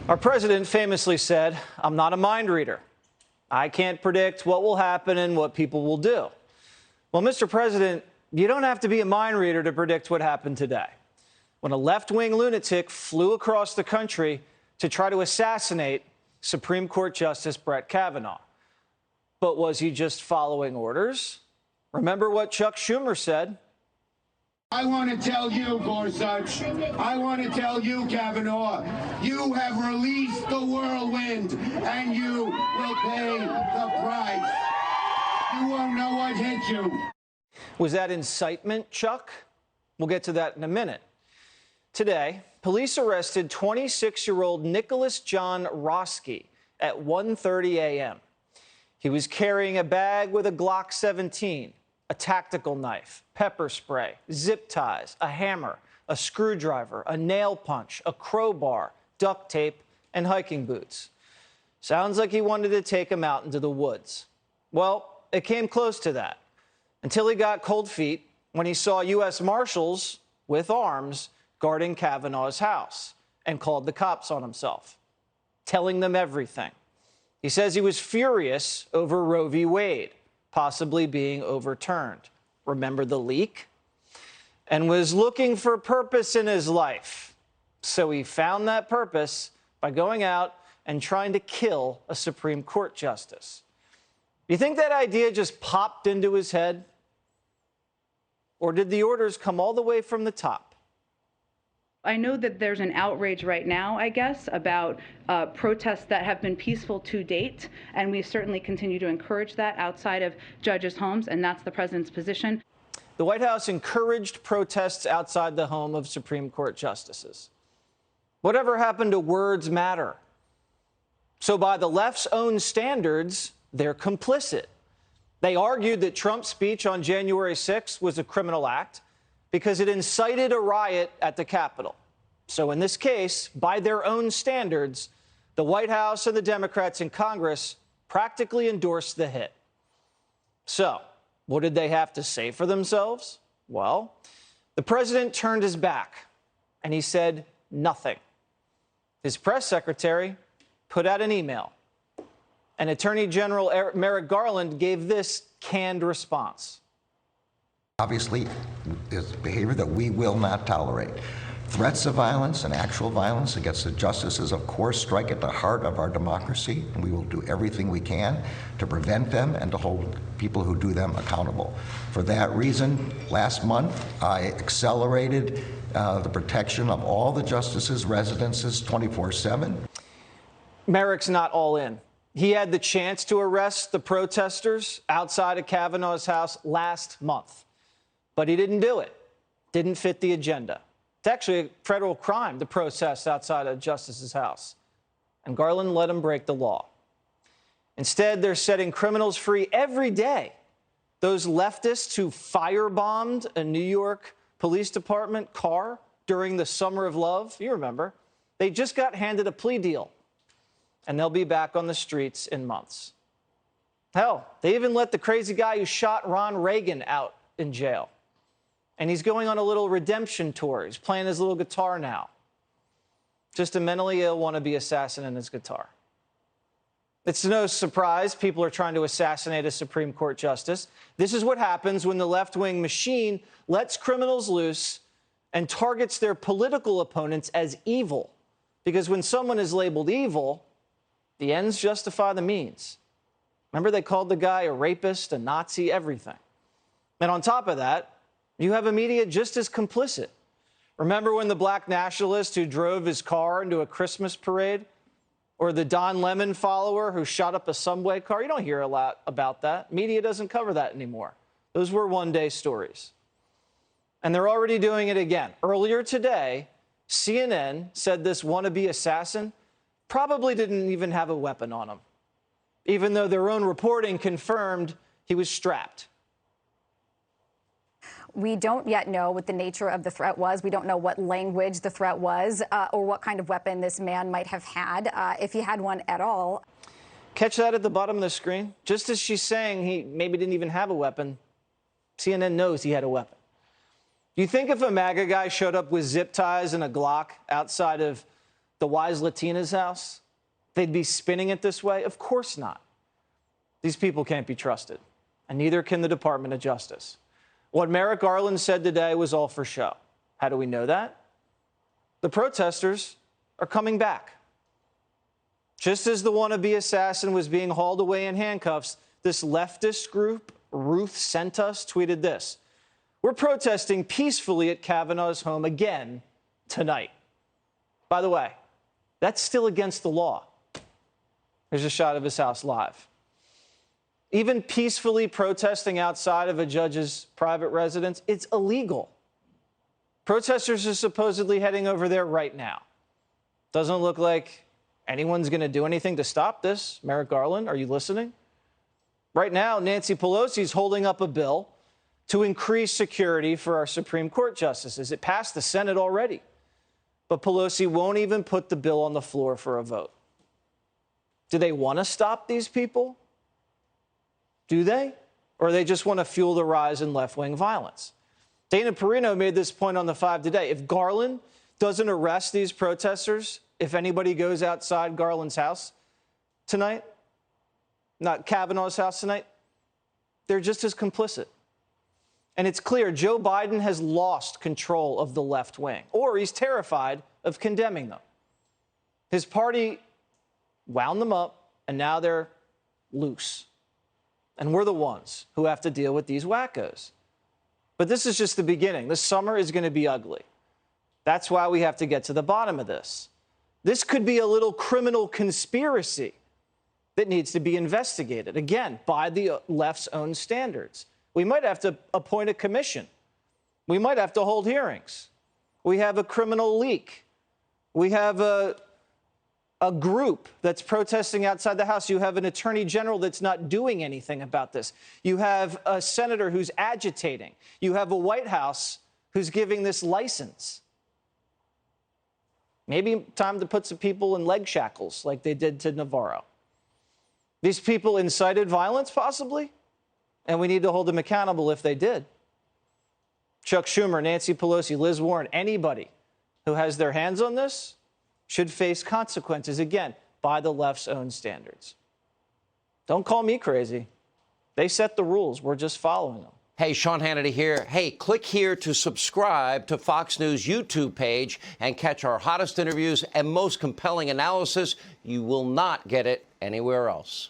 Our president famously said, "I'm not a mind reader. I can't predict what will happen and what people will do." Well, Mr. President, you don't have to be a mind reader to predict what happened today, when a left-wing lunatic flew across the country to try to assassinate Supreme Court Justice Brett Kavanaugh. But was he just following orders? Remember what Chuck Schumer said? I want to tell you, Gorsuch, I want to tell you, Kavanaugh, you have released the whirlwind, and you will pay the price. You won't know what hit you. Was that incitement, Chuck? We'll get to that in a minute. Today, police arrested 26-year-old Nicholas John Roski at 1:30 a.m. He was carrying a bag with a Glock 17, a tactical knife, pepper spray, zip ties, a hammer, a screwdriver, a nail punch, a crowbar, duct tape, and hiking boots. Sounds like he wanted to take him out into the woods. Well, it came close to that, until he got cold feet when he saw U.S. Marshals with arms guarding Kavanaugh's house and called the cops on himself, telling them everything. He says he was furious over Roe v. Wade possibly being overturned. Remember the leak? And was looking for purpose in his life. So he found that purpose by going out and trying to kill a Supreme Court justice. You think that idea just popped into his head? Or did the orders come all the way from the top? I know that there's an outrage right now, I guess, about protests that have been peaceful to date, and we certainly continue to encourage that outside of judges' homes, and that's the president's position. The White House encouraged protests outside the home of Supreme Court justices. Whatever happened to words matter? So by the left's own standards, they're complicit. They argued that Trump's speech on January 6th was a criminal act because it incited a riot at the Capitol. So in this case, by their own standards, the White House and the Democrats in Congress practically endorsed the hit. So what did they have to say for themselves? Well, the president turned his back and he said nothing. His press secretary put out an email, and Attorney General Merrick Garland gave this canned response. Obviously, is behavior that we will not tolerate. Threats of violence and actual violence against the justices, of course, strike at the heart of our democracy, and we will do everything we can to prevent them and to hold people who do them accountable. For that reason, last month, I accelerated the protection of all the justices' residences 24/7. Merrick's not all in. He had the chance to arrest the protesters outside of Kavanaugh's house last month. But he didn't do it. Didn't fit the agenda. It's actually a federal crime to protest outside a justice's house. And Garland let him break the law. Instead, they're setting criminals free every day. Those leftists who firebombed a New York Police Department car during the Summer of Love, you remember, they just got handed a plea deal. And they'll be back on the streets in months. Hell, they even let the crazy guy who shot Ron Reagan out in jail. And he's going on a little redemption tour. He's playing his little guitar now. Just a mentally ill wannabe assassin in his guitar. It's no surprise people are trying to assassinate a Supreme Court justice. This is what happens when the left-wing machine lets criminals loose and targets their political opponents as evil. Because when someone is labeled evil, the ends justify the means. Remember, they called the guy a rapist, a Nazi, everything. And on top of that, you have a media just as complicit. Remember when the black nationalist who drove his car into a Christmas parade? Or the Don Lemon follower who shot up a subway car? You don't hear a lot about that. Media doesn't cover that anymore. Those were one-day stories. And they're already doing it again. Earlier today, CNN said this wannabe assassin probably didn't even have a weapon on him, even though their own reporting confirmed he was strapped. We don't yet know what the nature of the threat was. We don't know what language the threat was or what kind of weapon this man might have had, if he had one at all. Catch that at the bottom of the screen? Just as she's saying he maybe didn't even have a weapon, CNN knows he had a weapon. Do you think if a MAGA guy showed up with zip ties and a Glock outside of the wise Latina's house, they'd be spinning it this way? Of course not. These people can't be trusted, and neither can the Department of Justice. What Merrick Garland said today was all for show. How do we know that? The protesters are coming back. Just as the wannabe assassin was being hauled away in handcuffs, this leftist group, Ruth Sent Us, tweeted this: "We're protesting peacefully at Kavanaugh's home again tonight." By the way, that's still against the law. Here's a shot of his house live. Even peacefully protesting outside of a judge's private residence, it's illegal. Protesters are supposedly heading over there right now. Doesn't look like anyone's going to do anything to stop this. Merrick Garland, are you listening? Right now, Nancy Pelosi's holding up a bill to increase security for our Supreme Court justices. It passed the Senate already, but Pelosi won't even put the bill on the floor for a vote. Do they want to stop these people? Do they? Or they just want to fuel the rise in left-wing violence? Dana Perino made this point on The Five today. If Garland doesn't arrest these protesters, if anybody goes outside Garland's house tonight, not Kavanaugh's house tonight, they're just as complicit. And it's clear Joe Biden has lost control of the left wing, or he's terrified of condemning them. His party wound them up, and now they're loose. And we're the ones who have to deal with these wackos. But this is just the beginning. This summer is going to be ugly. That's why we have to get to the bottom of this. This could be a little criminal conspiracy that needs to be investigated, again, by the left's own standards. We might have to appoint a commission. We might have to hold hearings. We have a criminal leak. We have a group that's protesting outside the House. You have an attorney general that's not doing anything about this. You have a senator who's agitating. You have a White House who's giving this license. Maybe time to put some people in leg shackles like they did to Navarro. These people incited violence, possibly, and we need to hold them accountable if they did. Chuck Schumer, Nancy Pelosi, Liz Warren, anybody who has their hands on this should face consequences, again, by the left's own standards. Don't call me crazy. They set the rules. We're just following them. Hey, Sean Hannity here. Hey, click here to subscribe to Fox News YouTube page and catch our hottest interviews and most compelling analysis. You will not get it anywhere else.